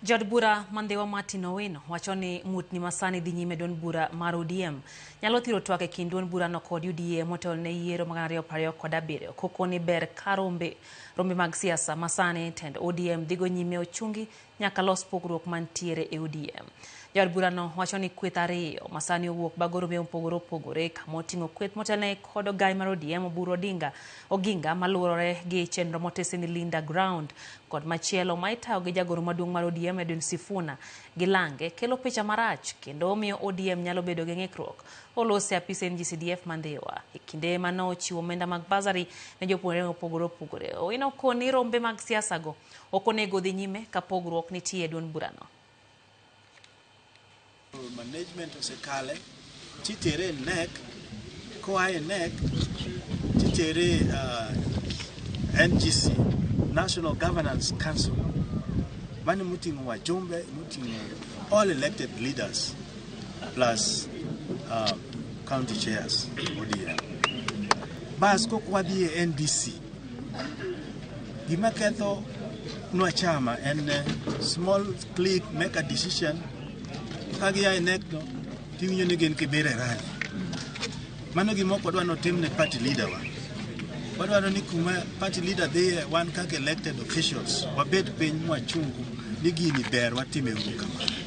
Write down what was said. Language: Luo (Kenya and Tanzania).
Jaod bura Ndhiwa Owino wacho ni mutni masani dhi nyime duond bura mar ODM nyalo thiro twak e kind duond burano kod UDA motelo ne yiero mag 2027 koko ni ber ka rombe mag siasa masani tend ODM dhigo nyime ochungi nyaka los pogruok mantiere e ODM. Jaod burano wacho ni kweth ariyo masani owuok bago rombe opogore kama oting'o kweth motelne kod ogai mar ODM oburu oginga maluorore gi chenro motesi ni Linda Ground kod machielo ma itayo gi jagoro maduong' mar ODM Edwin Sifuna gi lange kelo picha marach kendo omiyo ODM nyalo bedo gi ng'ikruok olose apise NGCDF Ndhiwa e kinde mano chiwo omenda mag basari ne jopuonjre opogore. Owino koni rombe mag siasa go ok onego dhi nyime ka pogruok nitie e duond burano. Management osekale titere nek koae nek titere NGC National Governance Council mane muting'o wajumbe muting'o all elected leaders plus county chairs ODM. Bas kokwadhi e NDC gima ketho nwa chama en small click make a decision kagi ai nek no tiwinyo ni gen kibere rally mano gimoko dwano timne party leader wadwaro ni kuma party leader dhiye wan kaka elected officials wabed piny mwachungu ni gini ber watime uru kamano.